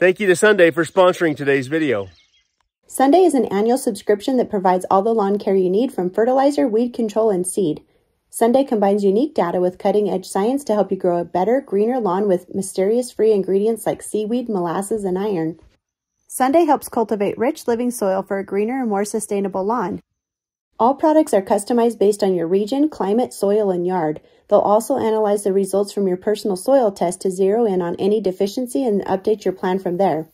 Thank you to Sunday for sponsoring today's video. Sunday is an annual subscription that provides all the lawn care you need from fertilizer, weed control, and seed. Sunday combines unique data with cutting-edge science to help you grow a better, greener lawn with mysterious-free ingredients like seaweed, molasses, and iron. Sunday helps cultivate rich, living soil for a greener and more sustainable lawn. All products are customized based on your region, climate, soil, and yard. They'll also analyze the results from your personal soil test to zero in on any deficiency and update your plan from there.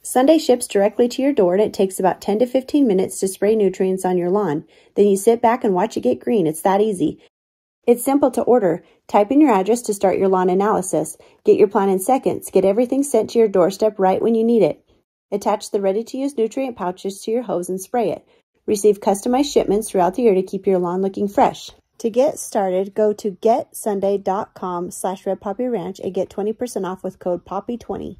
Sunday ships directly to your door, and it takes about 10 to 15 minutes to spray nutrients on your lawn. Then you sit back and watch it get green. It's that easy. It's simple to order. Type in your address to start your lawn analysis. Get your plan in seconds. Get everything sent to your doorstep right when you need it. Attach the ready-to-use nutrient pouches to your hose and spray it. Receive customized shipments throughout the year to keep your lawn looking fresh. To get started, go to getsunday.com/redpoppyranch and get 20% off with code POPPY20.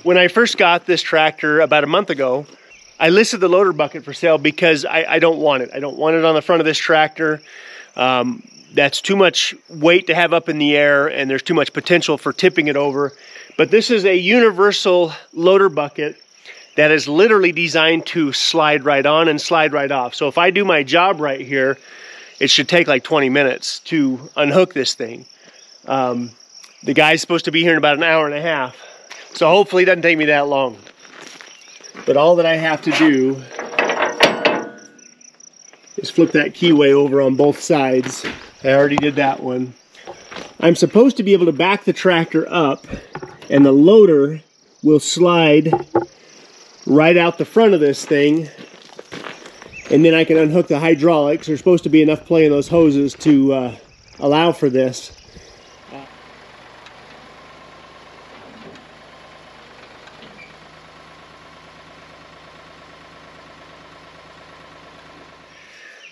When I first got this tractor about a month ago, I listed the loader bucket for sale because I don't want it. I don't want it on the front of this tractor. That's too much weight to have up in the air, and there's too much potential for tipping it over. But this is a universal loader bucket that is literally designed to slide right on and slide right off. So if I do my job right here, it should take like 20 minutes to unhook this thing. The guy's supposed to be here in about an hour and a half. So hopefully it doesn't take me that long. But all that I have to do is flip that keyway over on both sides. I already did that one. I'm supposed to be able to back the tractor up, and the loader will slide right out the front of this thing, and then I can unhook the hydraulics. There's supposed to be enough play in those hoses to allow for this.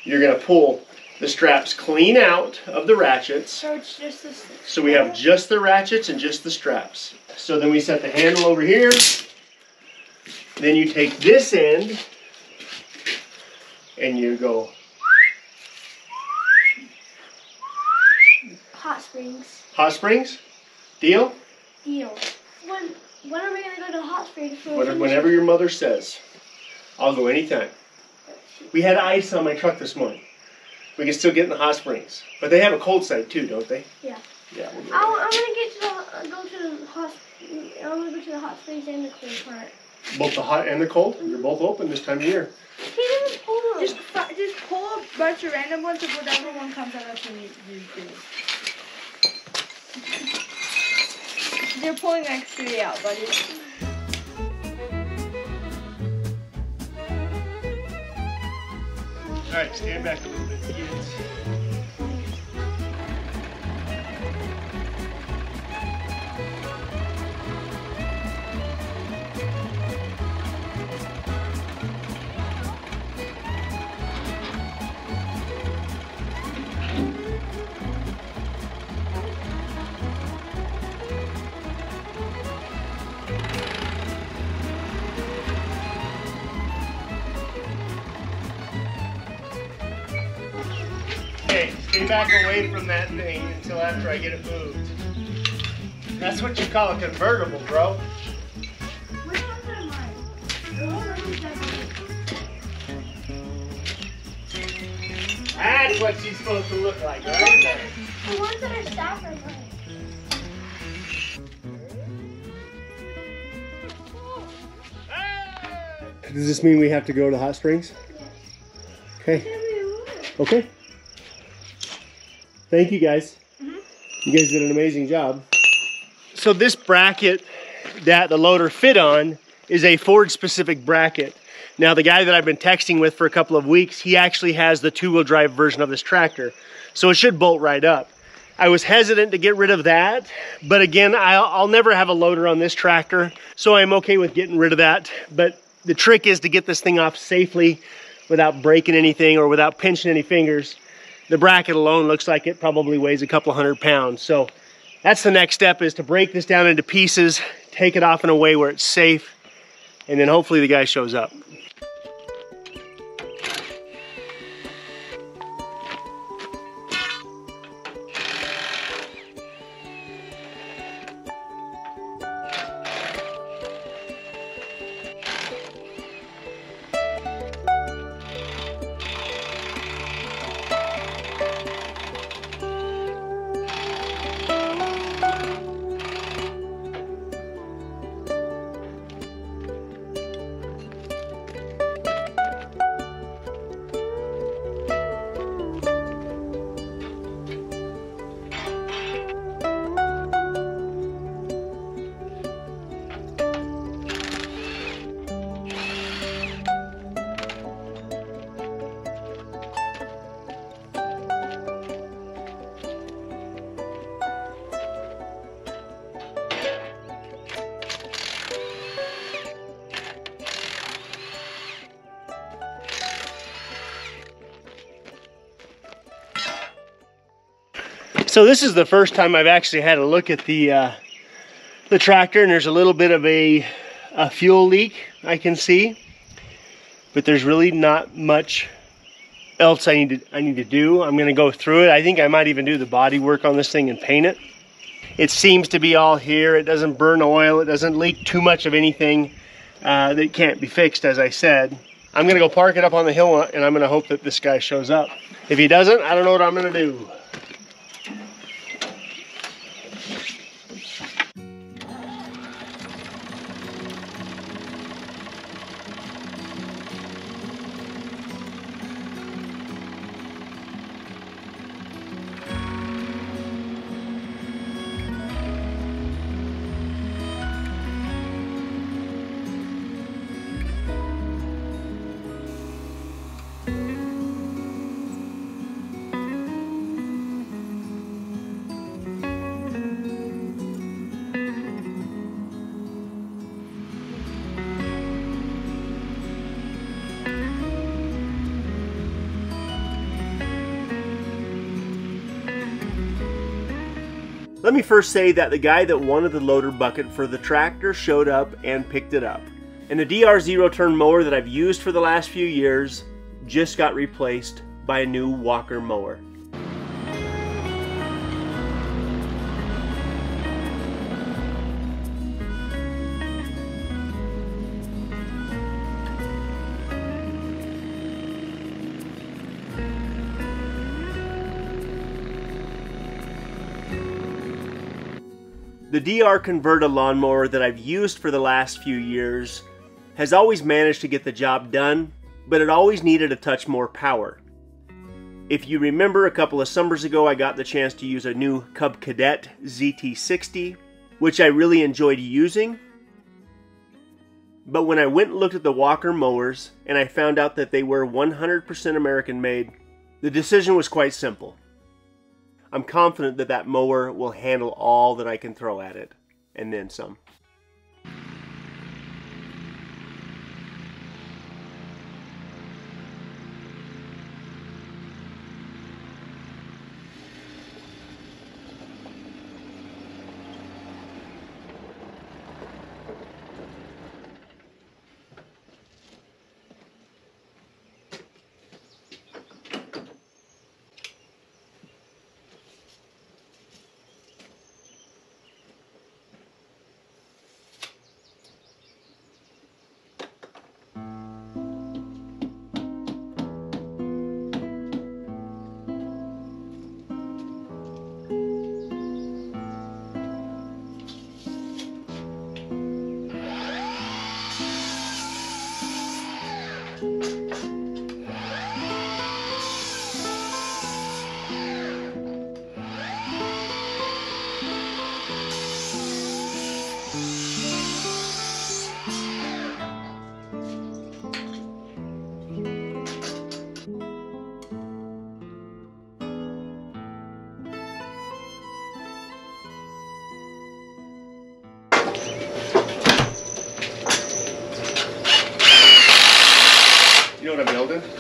You're going to pull the straps clean out of the ratchets. So it's just this. So we have just the ratchets and just the straps. So then we set the handle over here. Then you take this end and you go. Hot springs. Hot springs? Deal? Deal. When are we going to go to hot springs? Whenever your mother says. I'll go anytime. We had ice on my truck this morning. We can still get in the hot springs. But they have a cold side too, don't they? Yeah. Yeah. We'll I'm going to go to the hot springs and the cold part. Both the hot and the cold? They're both open this time of year. Just pull them. Just pull a bunch of random ones and whatever one comes out, that's what you do. They're pulling X3 out, buddy. Alright, stand back a little bit, kids. Stay back away from that thing until after I get it moved. That's what you call a convertible, bro. Which ones are mine? The whole room is definitely. That's what she's supposed to look like, right? The ones that are stacked are mine. Does this mean we have to go to Hot Springs? Okay. Okay. Thank you guys. You guys did an amazing job. So this bracket that the loader fit on is a Ford specific bracket. Now the guy that I've been texting with for a couple of weeks, he actually has the 2-wheel drive version of this tractor. So it should bolt right up. I was hesitant to get rid of that, but again, I'll never have a loader on this tractor, so I'm okay with getting rid of that. But the trick is to get this thing off safely without breaking anything or without pinching any fingers. The bracket alone looks like it probably weighs a couple 100 pounds. So that's the next step, is to break this down into pieces, take it off in a way where it's safe, and then hopefully the guy shows up. So this is the first time I've actually had a look at the tractor, and there's a little bit of a fuel leak I can see, but there's really not much else I need to do. I'm going to go through it. I think I might even do the body work on this thing and paint it. It seems to be all here. It doesn't burn oil. It doesn't leak too much of anything that can't be fixed, as I said. I'm going to go park it up on the hill, and I'm going to hope that this guy shows up. If he doesn't, I don't know what I'm going to do. Let me first say that the guy that wanted the loader bucket for the tractor showed up and picked it up. And the DR zero-turn mower that I've used for the last few years just got replaced by a new Walker mower. The DR Converta lawnmower that I've used for the last few years has always managed to get the job done, but it always needed a touch more power. If you remember, a couple of summers ago I got the chance to use a new Cub Cadet ZT60, which I really enjoyed using. But when I went and looked at the Walker mowers and I found out that they were 100% American made, the decision was quite simple. I'm confident that that mower will handle all that I can throw at it, and then some.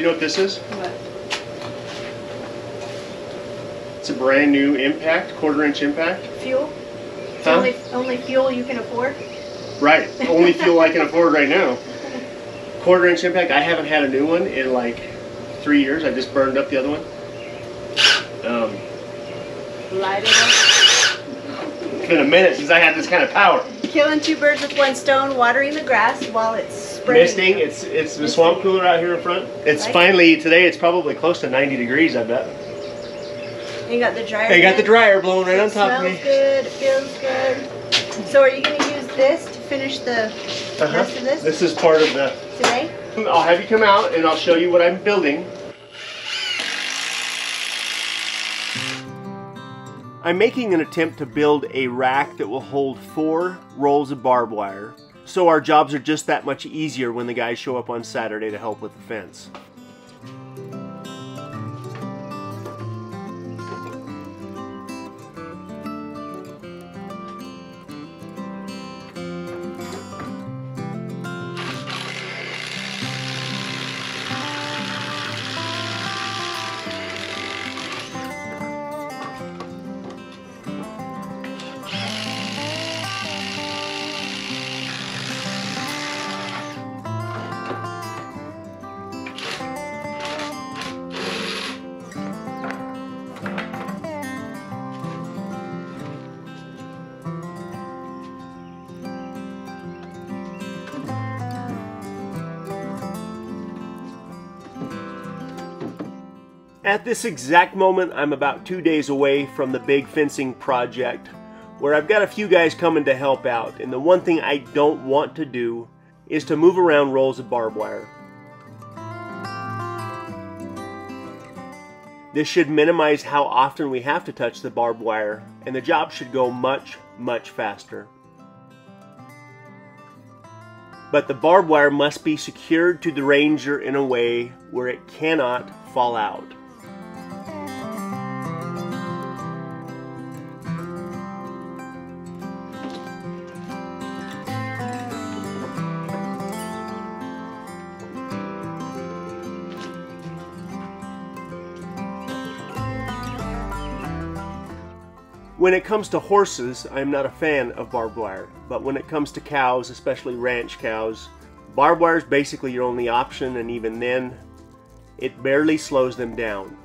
you know what this is? What? It's a brand new impact, 1/4 inch impact. Fuel? It's Huh? only fuel you can afford? Right, only fuel I can afford right now. 1/4 inch impact. I haven't had a new one in like 3 years. I just burned up the other one. Light it up. It's been a minute since I had this kind of power. Killing 2 birds with 1 stone, watering the grass while it's spreading. Misting. It's the swamp cooler out here in front. It's Right. finally today. It's probably close to 90 degrees. I bet. You got the dryer. I got the in. dryer blowing right on top of Smells me. good. It feels good. So are you going to use this to finish the rest of this This is part of the. today? I'll have you come out and I'll show you what I'm building. I'm making an attempt to build a rack that will hold 4 rolls of barbed wire, so our jobs are just that much easier when the guys show up on Saturday to help with the fence. At this exact moment, I'm about 2 days away from the big fencing project where I've got a few guys coming to help out, and the one thing I don't want to do is to move around rolls of barbed wire. This should minimize how often we have to touch the barbed wire, and the job should go much, much faster. But the barbed wire must be secured to the Ranger in a way where it cannot fall out. When it comes to horses, I'm not a fan of barbed wire, but when it comes to cows, especially ranch cows, barbed wire is basically your only option, and even then, it barely slows them down.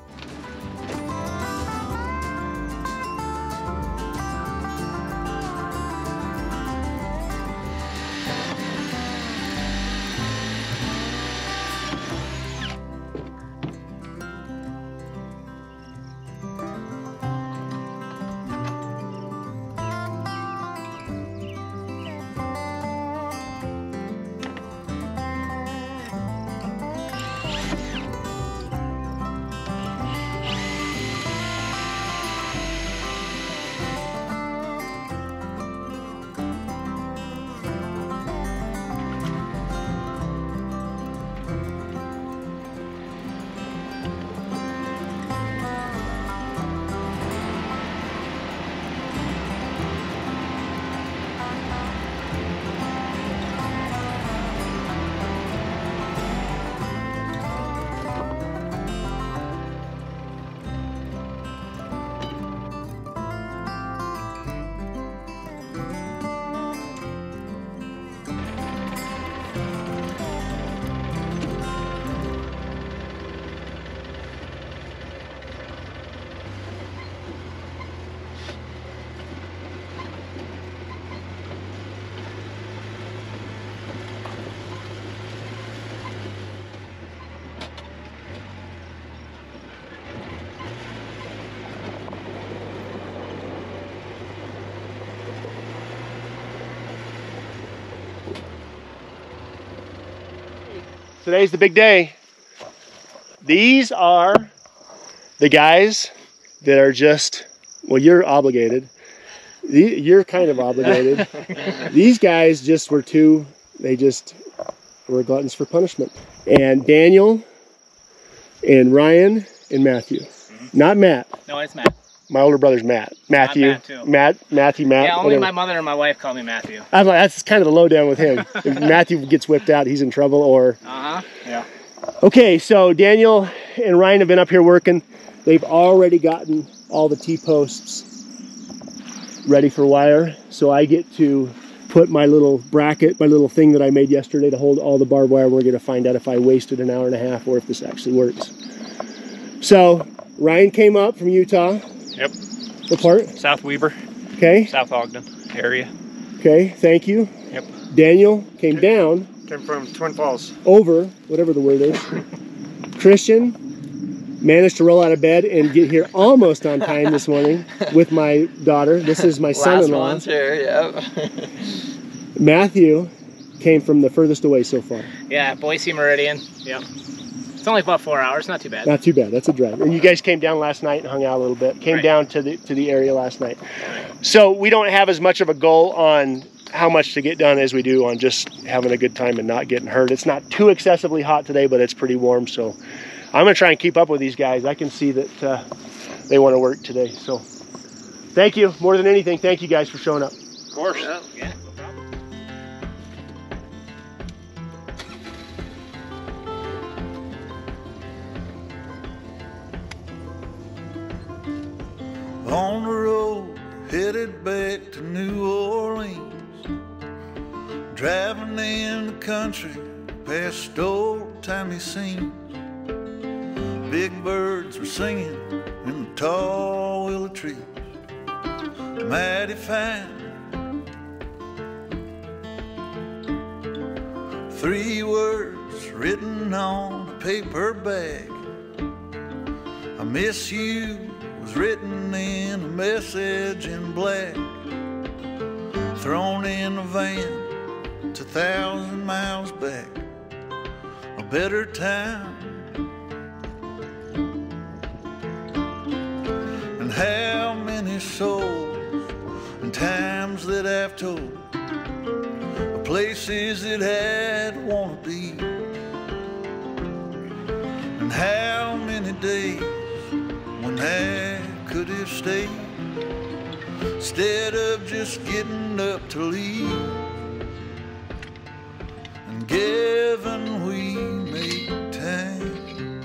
Today's the big day. These are the guys that are just, well, you're obligated. You're kind of obligated. These guys just were they just were gluttons for punishment. And Daniel and Ryan and Matthew. Not Matt. No, it's Matt. My older brother's Matt. Matthew. Matt, too. Matthew. Yeah, only whatever. my mother and my wife call me Matthew. I'm like, that's kind of the lowdown with him. If Matthew gets whipped out, he's in trouble, or Yeah. Okay, so Daniel and Ryan have been up here working. They've already gotten all the T-posts ready for wire. So I get to put my little bracket, my little thing that I made yesterday to hold all the barbed wire. We're gonna find out if I wasted an hour and a half or if this actually works. So Ryan came up from Utah. Yep. What part? South Weber. Okay. South Ogden area. Okay, thank you. Yep. Daniel came down. Came from Twin Falls. Over, whatever the word is. Christian managed to roll out of bed and get here almost on time this morning with my daughter. This is my son-in-law. Last one's here, yep. Matthew came from the furthest away so far. Yeah, Boise Meridian. Yep. It's only about 4 hours, not too bad. Not too bad, that's a drive. And you guys came down last night and hung out a little bit. Came down to the area last night. So we don't have as much of a goal on how much to get done as we do on just having a good time and not getting hurt. It's not too excessively hot today, but it's pretty warm. So I'm gonna try and keep up with these guys. I can see that they want to work today. So thank you, more than anything, thank you guys for showing up. Of course. Yeah. On the road, headed back to New Orleans, driving in the country past old-timey scenes. Big birds were singing in the tall willow trees, mighty fine. 3 words written on a paper bag, I miss you, was written in a message in black, thrown in a van 2,000 miles back, a better time. And how many souls and times that I've told of places that I'd wanna be, and how many days when I could have stayed instead of just getting up to leave. And given we make time,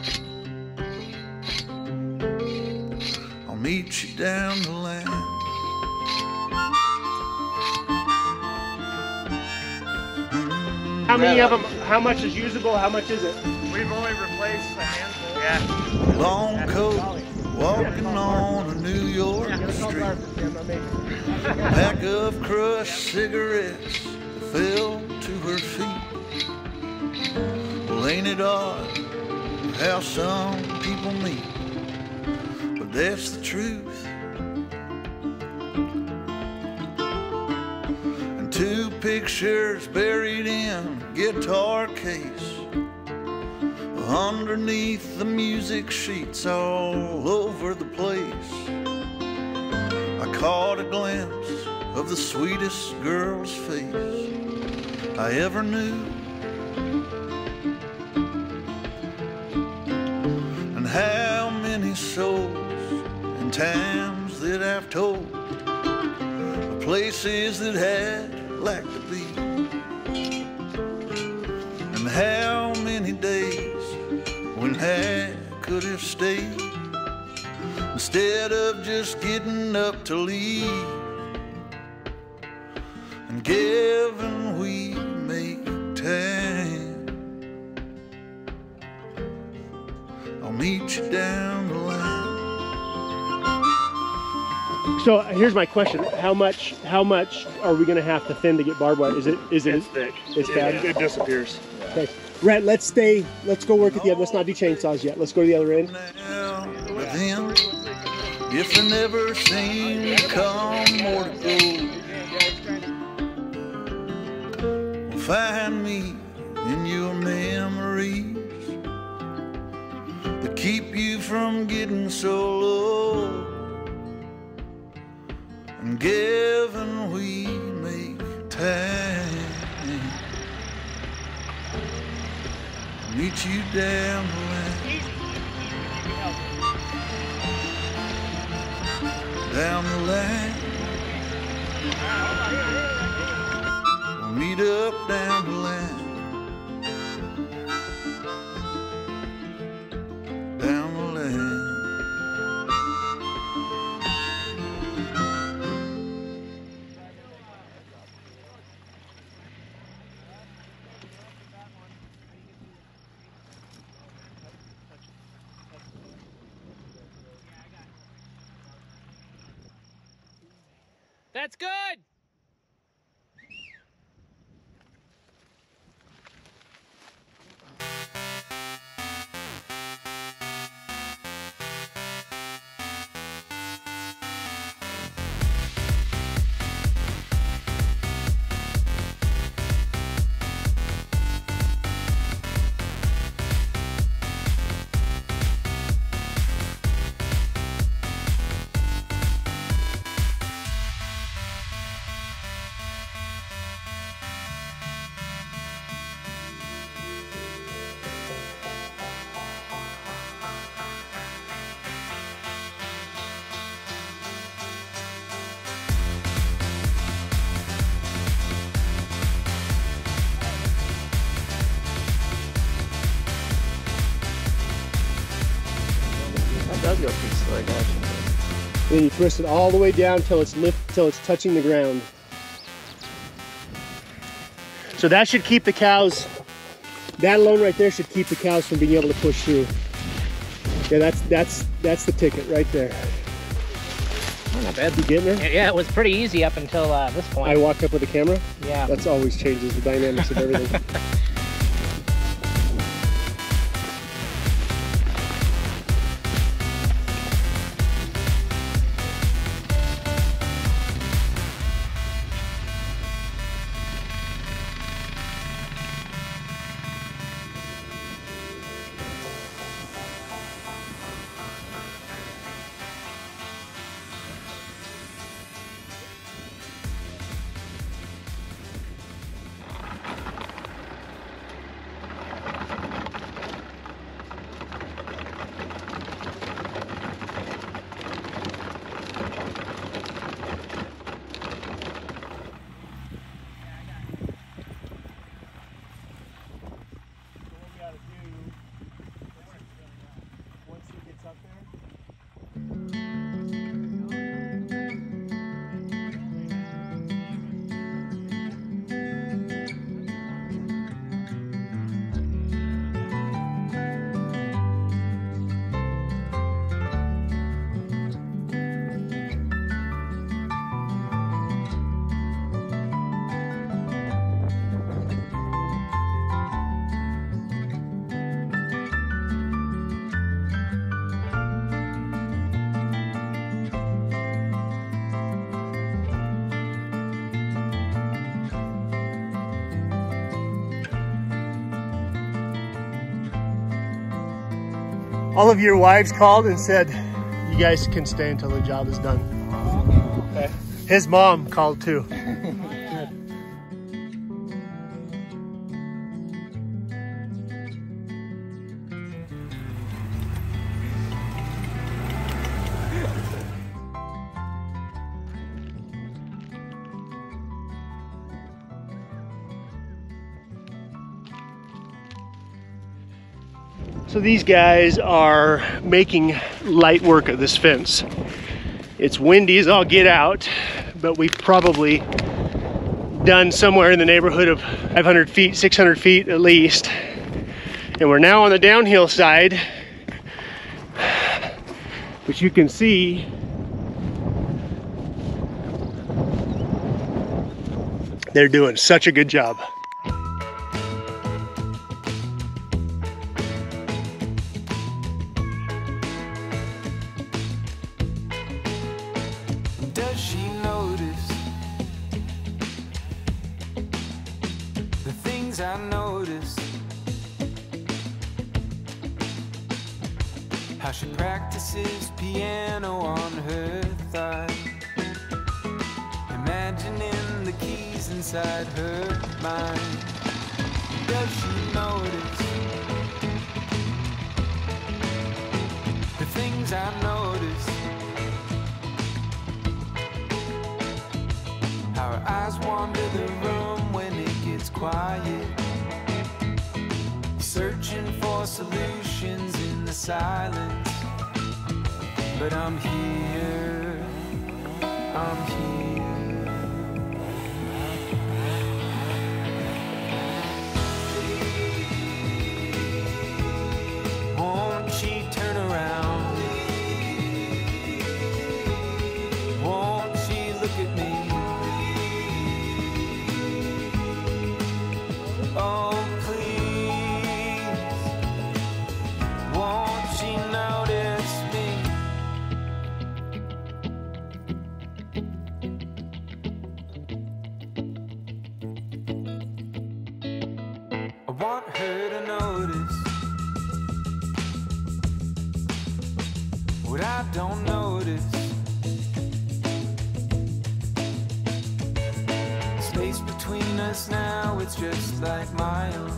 I'll meet you down the line. How many of them, how much is usable, how much is it? We've only replaced a handful. Yeah. Long coat, walking on a New York street, pack of crushed cigarettes fell to her feet. Well, ain't it odd how some people meet, but that's the truth. And 2 pictures buried in a guitar case, underneath the music sheets all over the place. I caught a glimpse of the sweetest girl's face I ever knew. And how many souls and times that I've told of places that I'd like to be, and how many days when I could have stayed instead of just getting up to leave. And given we make time, I'll meet you down the line. So here's my question: How much are we going to have to thin to get barbed wire? Is it? It's thick. It's bad. It disappears. Okay, Rhett, let's go work at the other. Let's not do chainsaws yet. Let's go to the other end. Now, but then, if there never seemed to come more to go, find me in your memories that keep you from getting so low. And given we make time, meet you down the line. Down the line. We'll meet up down the line. That's good. Does go pretty slow, I got you. And then you twist it all the way down till it's touching the ground. So that should keep the cows, that alone right there should keep the cows from being able to push through. Yeah, that's the ticket right there. Oh, not bad. You getting there? Yeah, it was pretty easy up until this point. I walked up with the camera? Yeah. That's always changes the dynamics of everything. All of your wives called and said, you guys can stay until the job is done. Okay. His mom called too. So these guys are making light work of this fence. It's windy as all get out, but we've probably done somewhere in the neighborhood of 500 feet, 600 feet at least. And we're now on the downhill side, which you can see they're doing such a good job. Does she notice the things I notice? How she practices piano on her thigh, imagining the keys inside her mind. Does she notice the things I notice? Our eyes wander the room when it gets quiet, searching for solutions in the silence. But I'm here, I'm here. Won't she turn around? Won't she look at me? what I don't notice. Space between us now, it's just like miles.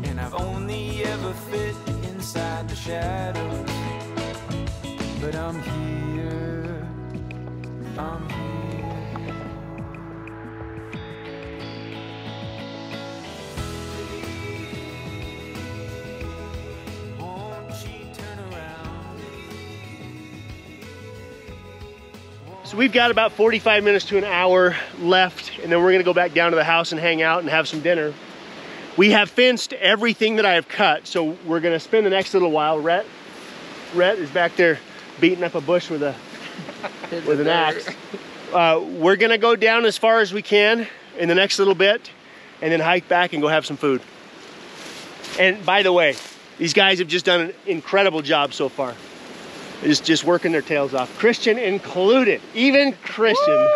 And I've only ever fit inside the shadows. But I'm here, I'm here. So we've got about 45 minutes to an hour left, and then we're gonna go back down to the house and hang out and have some dinner. We have fenced everything that I have cut, so we're gonna spend the next little while. Rhett is back there beating up a bush with an axe. We're gonna go down as far as we can in the next little bit, and then hike back and go have some food. And by the way, these guys have just done an incredible job so far. Just working their tails off. Christian included, even Christian.